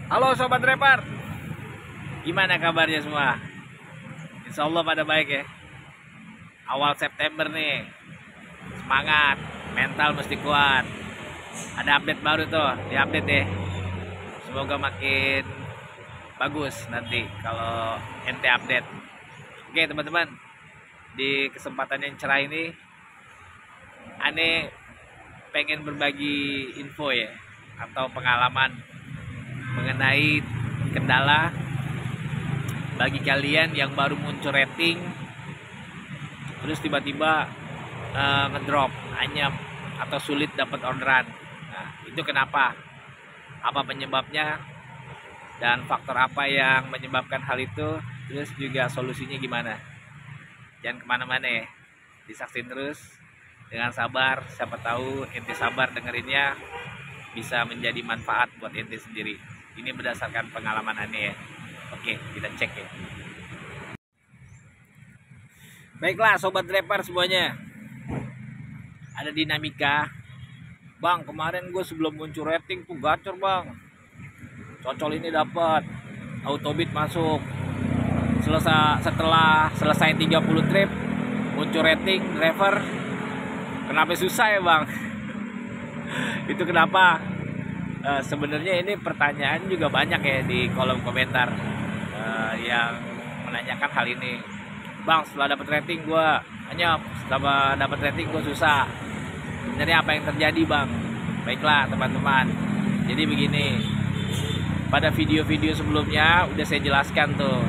Halo Sobat Repar, gimana kabarnya semua? Insya Allah pada baik ya. Awal September nih, semangat, mental mesti kuat. Ada update baru tuh, diupdate deh. Semoga makin bagus nanti kalau ente update. Oke teman-teman, di kesempatan yang cerah ini, Ane pengen berbagi info ya, atau pengalaman mengenai kendala bagi kalian yang baru muncul rating terus tiba-tiba ngedrop, anyap atau sulit dapat orderan. Nah, itu kenapa? Apa penyebabnya dan faktor apa yang menyebabkan hal itu? Terus juga solusinya gimana? Jangan kemana-mana ya, disaksin terus dengan sabar. Siapa tahu ente sabar dengerinnya bisa menjadi manfaat buat ente sendiri. Ini berdasarkan pengalaman Ane ya. Oke, kita cek ya. Baiklah Sobat Repar semuanya, ada dinamika. Bang, kemarin gue sebelum muncul rating tuh gacor bang, cocol ini dapat, autobit masuk. Setelah selesai 30 trip, muncul rating driver. Kenapa susah ya bang? Itu kenapa? Sebenarnya ini pertanyaan juga banyak ya di kolom komentar yang menanyakan hal ini. Bang, setelah dapat rating gue anyap, setelah dapat rating gue susah. Sebenarnya apa yang terjadi bang? Baiklah teman-teman, jadi begini, pada video-video sebelumnya udah saya jelaskan tuh,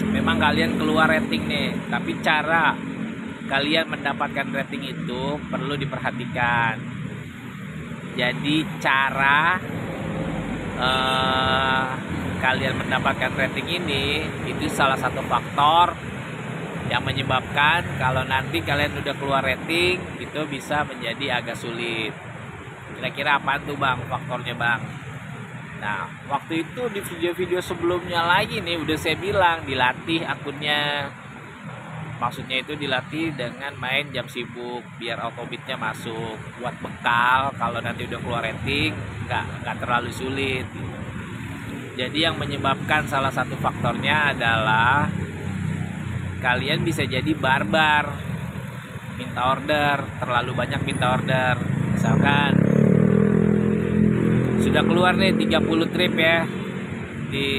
memang kalian keluar rating nih, tapi cara kalian mendapatkan rating itu perlu diperhatikan. Jadi cara kalian mendapatkan rating ini itu salah satu faktor yang menyebabkan kalau nanti kalian udah keluar rating itu bisa menjadi agak sulit. Kira-kira apa tuh bang faktornya bang? Nah, waktu itu di video-video sebelumnya lagi nih udah saya bilang dilatih akunnya. Maksudnya itu dilatih dengan main jam sibuk biar autobitnya masuk, buat bekal kalau nanti udah keluar rating nggak terlalu sulit. Jadi yang menyebabkan salah satu faktornya adalah kalian bisa jadi barbar, minta order, terlalu banyak minta order. Misalkan sudah keluar nih 30 trip ya di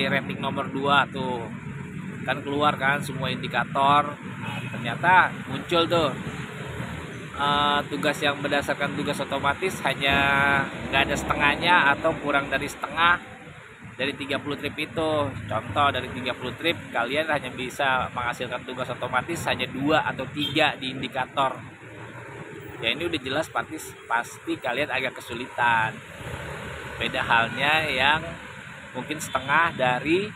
rating nomor 2 tuh, kan keluar kan semua indikator. Nah, ternyata muncul tuh tugas yang berdasarkan tugas otomatis hanya nggak ada setengahnya atau kurang dari setengah dari 30 trip itu. Contoh, dari 30 trip kalian hanya bisa menghasilkan tugas otomatis hanya 2 atau 3 di indikator. Ya ini udah jelas pasti kalian agak kesulitan. Beda halnya yang mungkin setengah dari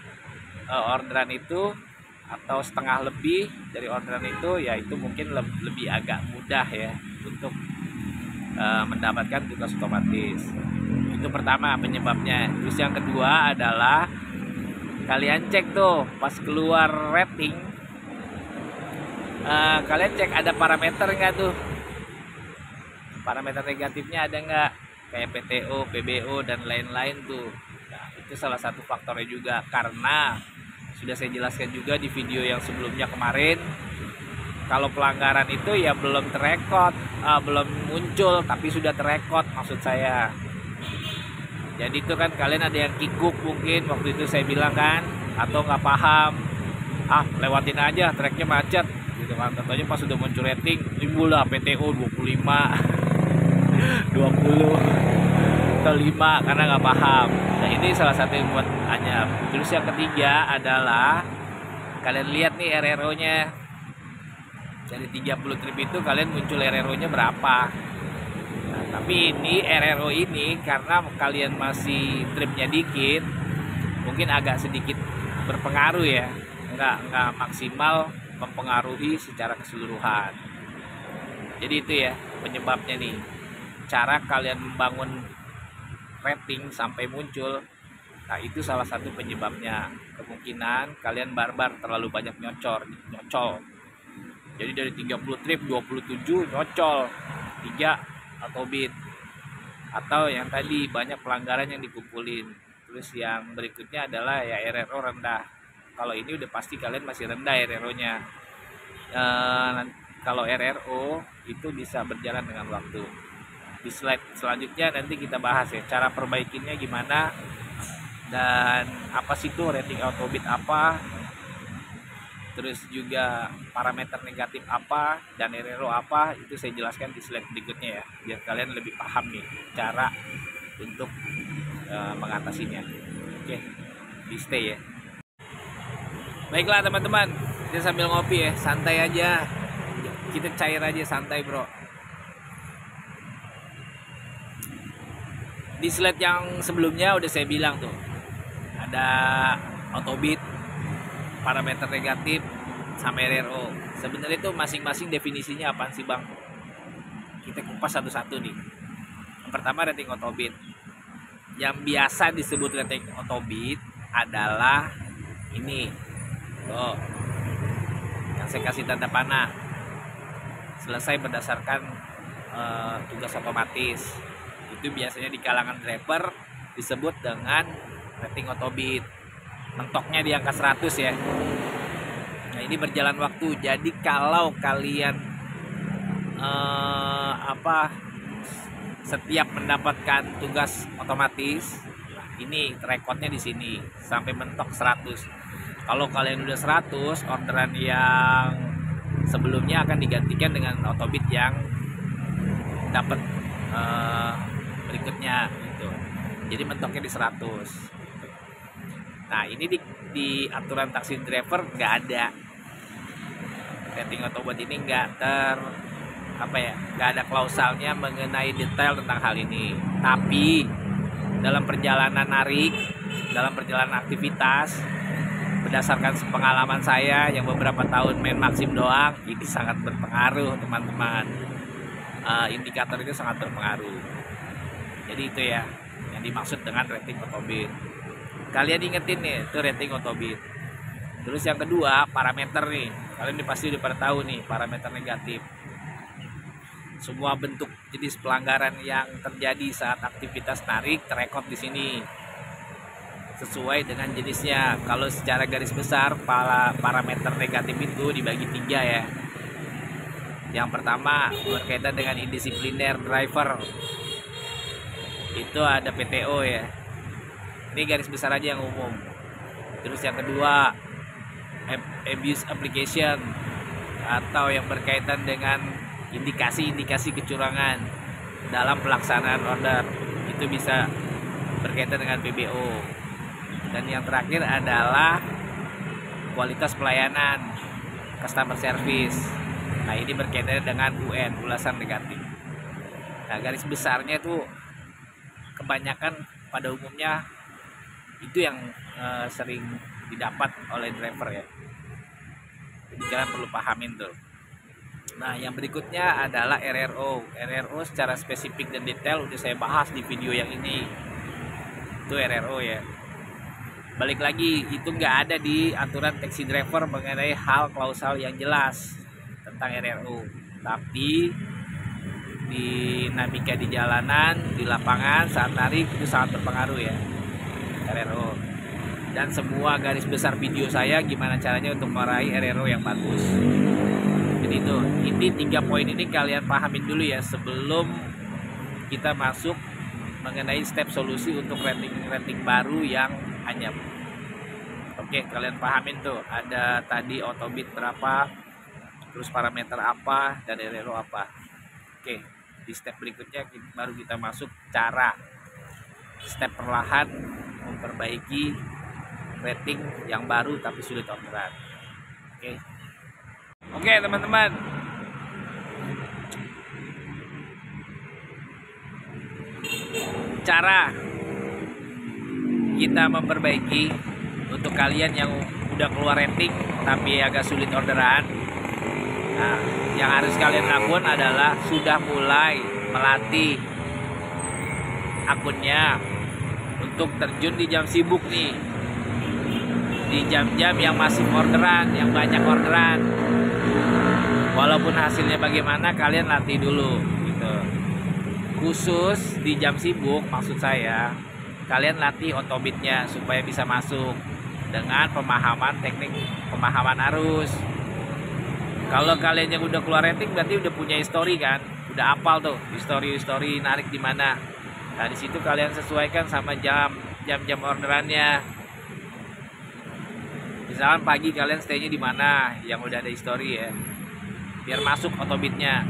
orderan itu atau setengah lebih dari orderan itu, ya itu mungkin lebih agak mudah ya untuk mendapatkan tugas otomatis. Itu pertama penyebabnya. Terus yang kedua adalah kalian cek tuh pas keluar rating, kalian cek ada parameter nggak tuh, parameter negatifnya ada nggak, kayak PTO, PBO dan lain-lain tuh. Nah, itu salah satu faktornya juga, karena sudah saya jelaskan juga di video yang sebelumnya kemarin, kalau pelanggaran itu ya belum terekod, belum muncul tapi sudah terekod maksud saya. Jadi itu kan kalian ada yang kikuk mungkin waktu itu saya bilang kan, atau nggak paham, lewatin aja tracknya macet gitu kan. Tentunya pas sudah muncul rating timbul lah PTO 25 20 atau 5 karena nggak paham. Nah ini salah satu yang buat anyap. Terus yang ketiga adalah kalian lihat nih RRO nya dari 30 trip itu kalian muncul RRO nya berapa. Nah, tapi ini RRO ini karena kalian masih tripnya dikit, mungkin agak sedikit berpengaruh ya, nggak maksimal mempengaruhi secara keseluruhan. Jadi itu ya penyebabnya nih, cara kalian membangun rating sampai muncul. Nah itu salah satu penyebabnya. Kemungkinan kalian barbar, terlalu banyak nyocol. Jadi dari 30 trip 27 nyocol, 3 autobit. atau yang tadi banyak pelanggaran yang dikumpulin. Terus yang berikutnya adalah ya RRO rendah. Kalau ini udah pasti kalian masih rendah RRO-nya. Kalau RRO itu bisa berjalan dengan waktu. Di slide selanjutnya nanti kita bahas ya cara perbaikinya gimana, dan apa sih itu rating autobit apa, terus juga parameter negatif apa dan RRO apa, itu saya jelaskan di slide berikutnya ya, biar kalian lebih paham nih cara untuk mengatasinya. Oke, di stay ya. Baiklah teman-teman, kita sambil ngopi ya, santai aja, kita cair aja, santai bro. Di slide yang sebelumnya udah saya bilang tuh, ada autobit, parameter negatif, sama RRO. Sebenarnya itu masing-masing definisinya apaan sih bang? Kita kupas satu-satu nih. Yang pertama rating autobit. Yang biasa disebut rating autobit adalah ini, tuh, yang saya kasih tanda panah. Selesai berdasarkan tugas otomatis. Itu biasanya di kalangan driver disebut dengan rating autobit. Mentoknya di angka 100 ya. Nah, ini berjalan waktu. Jadi kalau kalian setiap mendapatkan tugas otomatis, ini rekodnya di sini sampai mentok 100. Kalau kalian udah 100, orderan yang sebelumnya akan digantikan dengan autobit yang dapat berikutnya gitu. Jadi mentoknya di 100. Nah, ini di aturan taksi driver nggak ada rating autobit, ini nggak nggak ada klausalnya mengenai detail tentang hal ini. Tapi dalam perjalanan narik, dalam perjalanan aktivitas, berdasarkan pengalaman saya yang beberapa tahun main Maxim doang, ini sangat berpengaruh teman-teman. Indikator itu sangat berpengaruh. Jadi itu ya yang dimaksud dengan rating autobit. Kalian ingetin nih, itu rating autobit. Terus yang kedua, parameter nih. Kalian pasti udah pada tahu nih, parameter negatif. Semua bentuk jenis pelanggaran yang terjadi saat aktivitas narik terekod di sini sesuai dengan jenisnya. Kalau secara garis besar parameter negatif itu dibagi 3 ya. Yang pertama berkaitan dengan indisipliner driver. Itu ada PTO ya. Ini garis besar aja yang umum. Terus yang kedua abuse application, atau yang berkaitan dengan indikasi-indikasi kecurangan dalam pelaksanaan order. Itu bisa berkaitan dengan PBO. Dan yang terakhir adalah kualitas pelayanan, customer service. Nah, ini berkaitan dengan UN, ulasan negatif. Nah, garis besarnya itu kebanyakan pada umumnya itu yang sering didapat oleh driver ya. Jadi kalian perlu pahamin tuh. Nah, yang berikutnya adalah RRO. RRO secara spesifik dan detail udah saya bahas di video yang ini. Itu RRO ya. Balik lagi, itu nggak ada di aturan taxi driver mengenai hal klausal yang jelas tentang RRO. Tapi di dinamika di jalanan, di lapangan saat narik itu sangat berpengaruh ya RRO. Dan semua garis besar video saya gimana caranya untuk meraih RRO yang bagus. Jadi itu, ini 3 poin ini kalian pahamin dulu ya sebelum kita masuk mengenai step solusi untuk rating baru yang anyap. Oke, kalian pahamin tuh, ada tadi autobit berapa, terus parameter apa, dan RRO apa. Oke, di step berikutnya baru kita masuk cara step perlahan memperbaiki rating yang baru tapi sulit orderan. Oke teman-teman, cara kita memperbaiki untuk kalian yang udah keluar rating tapi agak sulit orderan. Nah, yang harus kalian lakukan adalah sudah mulai melatih akunnya untuk terjun di jam sibuk nih, di jam-jam yang masih orderan, yang banyak orderan. Walaupun hasilnya bagaimana, kalian latih dulu gitu. khusus di jam sibuk, maksud saya kalian latih otobitnya supaya bisa masuk dengan pemahaman teknik, pemahaman arus. Kalau kalian yang udah keluar rating berarti udah punya histori kan, udah hafal tuh histori narik di mana. Nah di situ kalian sesuaikan sama jam orderannya. Misalkan pagi kalian stay-nya di mana yang udah ada histori ya, biar masuk otobitnya.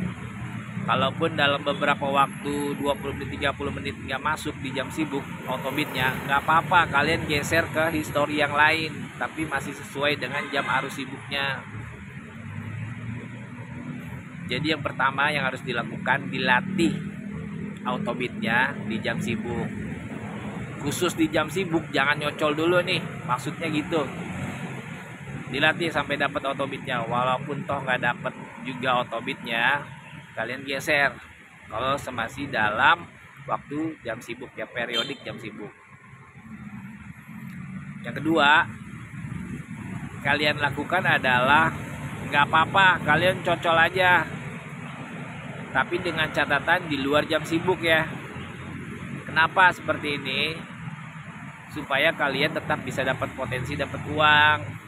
Kalaupun dalam beberapa waktu 20 menit 30 menit nggak masuk di jam sibuk otobitnya, nggak apa-apa, kalian geser ke histori yang lain tapi masih sesuai dengan jam arus sibuknya. Jadi yang pertama yang harus dilakukan, dilatih otobitnya di jam sibuk. Khusus di jam sibuk jangan nyocol dulu nih, maksudnya gitu. Dilatih sampai dapat otobitnya, walaupun toh nggak dapat juga otobitnya, kalian geser kalau masih dalam waktu jam sibuk ya, periodik jam sibuk. Yang kedua kalian lakukan adalah nggak apa-apa kalian cocol aja, tapi dengan catatan di luar jam sibuk ya. Kenapa seperti ini? Supaya kalian tetap bisa dapat potensi, dapat uang.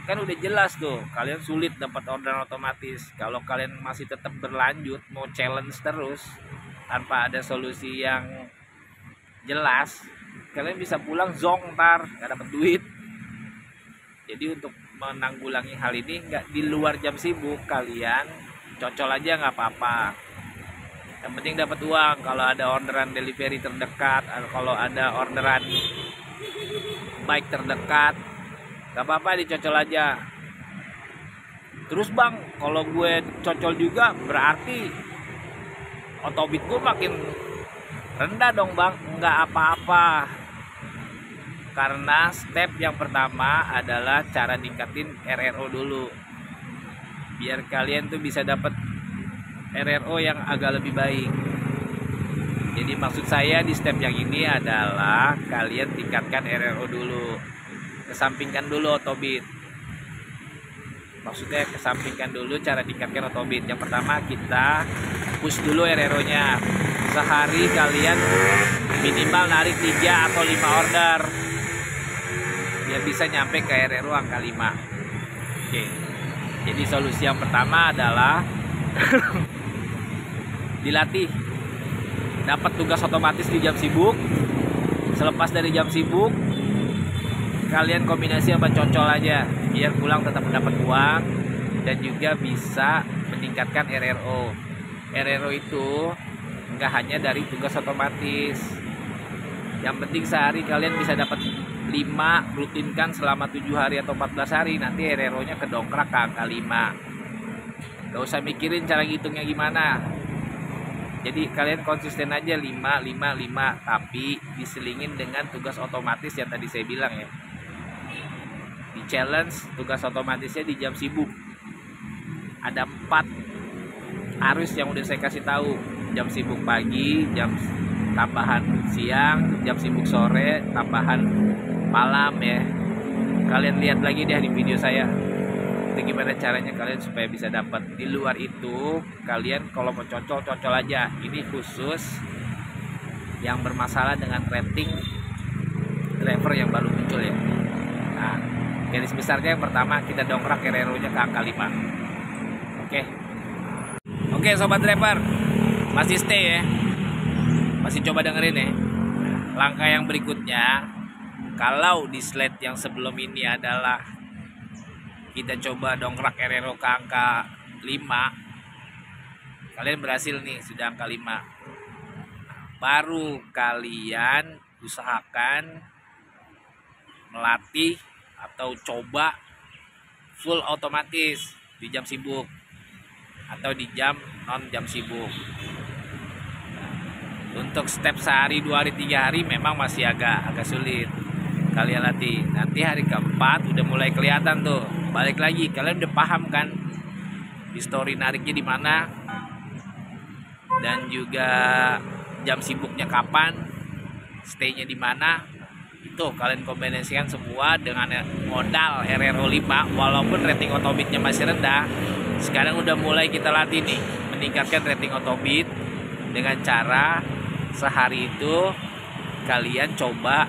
Kan udah jelas tuh, kalian sulit dapat orderan otomatis. Kalau kalian masih tetap berlanjut mau challenge terus tanpa ada solusi yang jelas, kalian bisa pulang zong ntar gak dapat duit. Jadi untuk menanggulangi hal ini, nggak di luar jam sibuk kalian cocol aja nggak apa-apa. Yang penting dapat uang. Kalau ada orderan delivery terdekat, kalau ada orderan bike terdekat, gak apa-apa dicocol aja. Terus bang, kalau gue cocol juga berarti otobit gue makin rendah dong bang. Nggak apa-apa, karena step yang pertama adalah cara ningkatin RRO dulu, biar kalian tuh bisa dapat RRO yang agak lebih baik. Jadi maksud saya di step yang ini adalah kalian tingkatkan RRO dulu, kesampingkan dulu otobit. Maksudnya kesampingkan dulu cara tingkatkan otobit. Yang pertama kita push dulu RRO-nya. Sehari kalian minimal narik 3 atau 5 order biar bisa nyampe ke RRO angka 5. Oke. Jadi solusi yang pertama adalah dilatih dapat tugas otomatis di jam sibuk. Selepas dari jam sibuk kalian kombinasi sama cocol aja biar pulang tetap mendapat uang dan juga bisa meningkatkan RRO. RRO itu nggak hanya dari tugas otomatis. Yang penting sehari kalian bisa dapat 5, rutinkan selama 7 hari atau 14 hari, nanti RRO-nya kedongkrak ke angka 5. Gak usah mikirin cara ngitungnya gimana. Jadi kalian konsisten aja 5, 5, 5, tapi diselingin dengan tugas otomatis yang tadi saya bilang ya. Di challenge tugas otomatisnya di jam sibuk. Ada 4 arus yang udah saya kasih tahu. Jam sibuk pagi, jam tambahan siang, jam sibuk sore, tambahan malam ya. Kalian lihat lagi deh di video saya. Itu gimana caranya kalian supaya bisa dapat. Di luar itu kalian kalau mau cocol aja. Ini khusus yang bermasalah dengan rating driver yang baru muncul ya. Nah, garis besarnya yang pertama kita dongkrak RRO-nya ke angka 5. Oke sobat driver, masih stay ya, masih coba dengerin ya. Langkah yang berikutnya, kalau di slide yang sebelum ini adalah kita coba dongkrak RRO ke angka 5, kalian berhasil nih, sudah angka 5. Baru kalian usahakan melatih atau coba full otomatis di jam sibuk atau di jam non jam sibuk. Untuk step sehari, 2 hari, 3 hari memang masih agak sulit. Kalian latih. Nanti hari keempat udah mulai kelihatan tuh. Balik lagi, kalian udah paham kan histori nariknya di mana dan juga jam sibuknya kapan, stay-nya di mana. Itu kalian kombinasikan semua dengan modal RRO 5. Walaupun rating otobitnya masih rendah, sekarang udah mulai kita latih nih, meningkatkan rating otobit dengan cara sehari itu kalian coba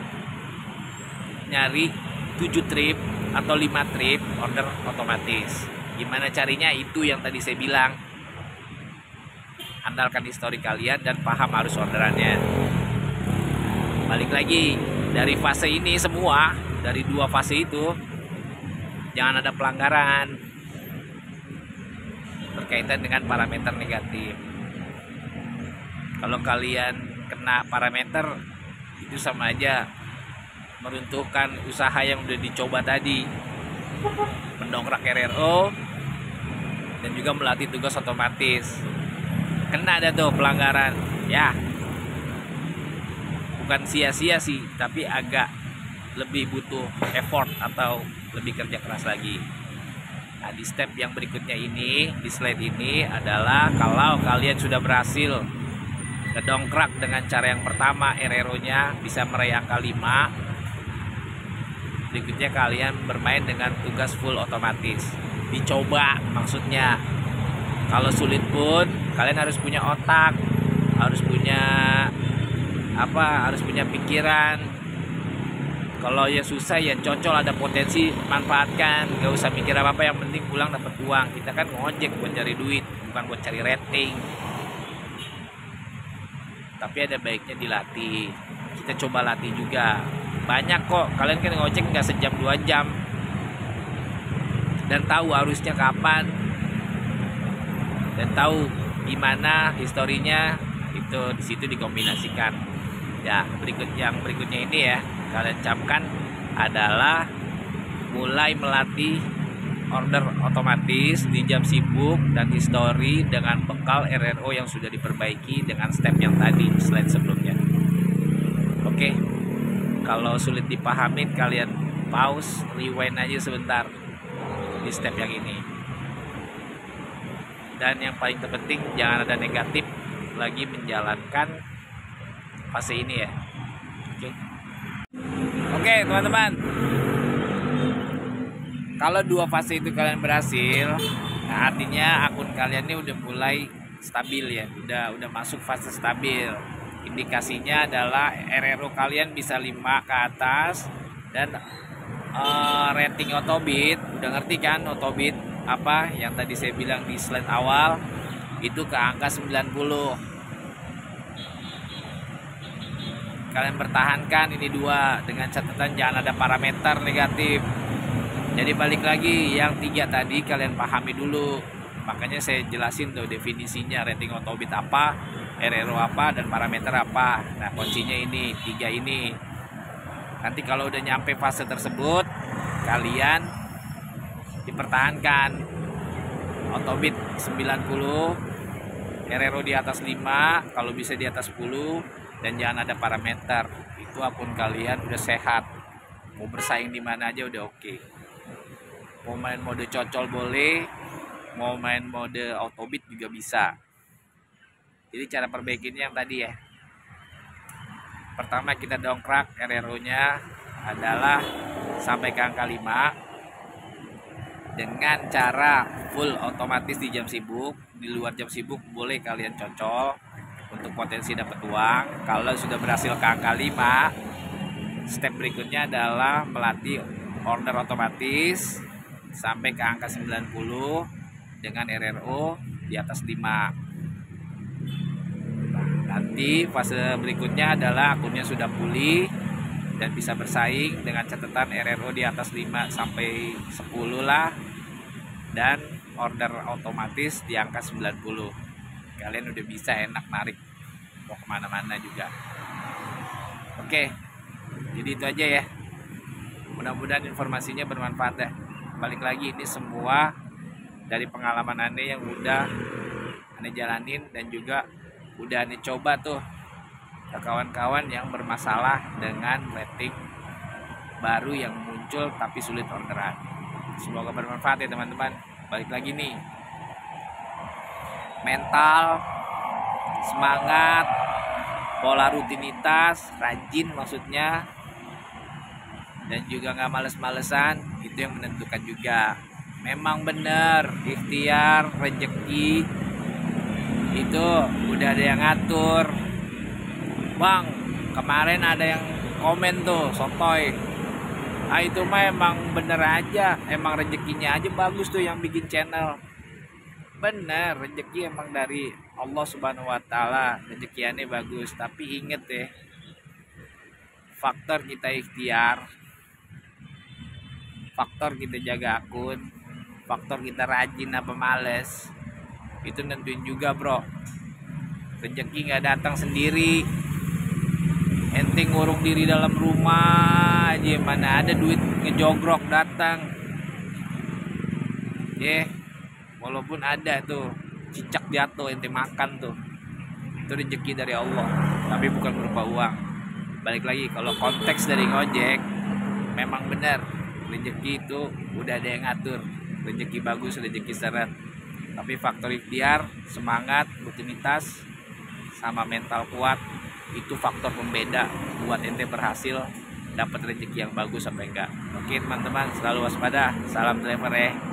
nyari 7 trip atau 5 trip order otomatis. Gimana carinya? Itu yang tadi saya bilang, andalkan histori kalian dan paham arus orderannya. Balik lagi, dari fase ini semua, dari 2 fase itu jangan ada pelanggaran berkaitan dengan parameter negatif. Kalau kalian kena parameter, itu sama aja meruntuhkan usaha yang udah dicoba tadi, mendongkrak RRO dan juga melatih tugas otomatis. Kena ada tuh pelanggaran, ya bukan sia-sia sih, tapi agak lebih butuh effort atau lebih kerja keras lagi. Nah, di step yang berikutnya ini, di slide ini adalah kalau kalian sudah berhasil ngedongkrak dengan cara yang pertama, RRO-nya bisa meraih angka 5. Berikutnya kalian bermain dengan tugas full otomatis. Dicoba maksudnya. Kalau sulit pun kalian harus punya otak, harus punya harus punya pikiran. Kalau ya susah ya cocol, ada potensi manfaatkan. Gak usah mikir apa-apa, yang penting pulang dapat uang. Kita kan ngojek buat cari duit, bukan buat cari rating. Tapi ada baiknya dilatih. Kita coba latih juga. Banyak kok, kalian kan ngojek nggak sejam 2 jam dan tahu harusnya kapan dan tahu gimana historinya, itu di situ dikombinasikan. Ya, berikutnya ini ya, kalian camkan adalah mulai melatih order otomatis di jam sibuk dan histori dengan bekal RRO yang sudah diperbaiki dengan step yang tadi slide sebelumnya. Oke, kalau sulit dipahami kalian pause, rewind aja sebentar di step yang ini. Dan yang paling terpenting jangan ada negatif lagi menjalankan fase ini ya. Oke teman-teman, kalau 2 fase itu kalian berhasil, nah artinya akun kalian ini udah mulai stabil ya, udah masuk fase stabil. Indikasinya adalah RRO kalian bisa 5 ke atas dan rating Autobit, udah ngerti kan Autobit apa yang tadi saya bilang di slide awal, itu ke angka 90. Kalian pertahankan ini 2 dengan catatan jangan ada parameter negatif. Jadi balik lagi, yang 3 tadi kalian pahami dulu. Makanya saya jelasin tuh definisinya, rating Autobit apa, RRO apa, dan parameter apa. Nah kuncinya ini 3 ini. Nanti kalau udah nyampe fase tersebut, kalian dipertahankan Autobit 90, RRO di atas 5, kalau bisa di atas 10, dan jangan ada parameter. Itu akun kalian udah sehat, mau bersaing di mana aja udah oke. Mau main mode cocol boleh, mau main mode Autobit juga bisa. Jadi cara perbaikinya yang tadi ya, pertama kita dongkrak RRO nya adalah sampai ke angka 5 dengan cara full otomatis di jam sibuk. Di luar jam sibuk boleh kalian cocol untuk potensi dapat uang. Kalau sudah berhasil ke angka 5, step berikutnya adalah melatih order otomatis sampai ke angka 90 dengan RRO di atas 5. Nanti fase berikutnya adalah akunnya sudah pulih dan bisa bersaing dengan catatan RRO di atas 5 sampai 10 lah, dan order otomatis di angka 90. Kalian udah bisa enak narik mau kemana-mana juga. Oke, jadi itu aja ya. Mudah-mudahan informasinya bermanfaat ya. Balik lagi, ini semua dari pengalaman Ane yang udah Ane jalanin dan juga udah Ane coba tuh ke kawan-kawan yang bermasalah dengan rating baru yang muncul tapi sulit orderan. Semoga bermanfaat ya teman-teman. Balik lagi nih, mental, semangat, pola rutinitas, rajin maksudnya, dan juga nggak males-malesan, itu yang menentukan juga. Memang benar, ikhtiar, rezeki itu udah ada yang ngatur. Bang, kemarin ada yang komen tuh sotoy. Itu mah emang bener aja, emang rezekinya aja bagus tuh yang bikin channel. Bener, rezeki emang dari Allah Subhanahu wa taala, rezekiannya bagus, tapi inget deh, faktor kita ikhtiar, faktor kita jaga akun, faktor kita rajin apa males, itu nentuin juga bro. Rezeki nggak datang sendiri. Ente ngurung diri dalam rumah aja, mana ada duit ngejogrok datang. Walaupun ada tuh cicak jatuh ente makan tuh, itu rezeki dari Allah, tapi bukan berupa uang. Balik lagi, kalau konteks dari ngojek, memang benar rezeki itu udah ada yang ngatur, rezeki bagus, rezeki seret. Tapi faktor ikhtiar, semangat, rutinitas, sama mental kuat, itu faktor pembeda buat ente berhasil dapat rezeki yang bagus sampai enggak. Oke teman-teman, selalu waspada. Salam driver ya.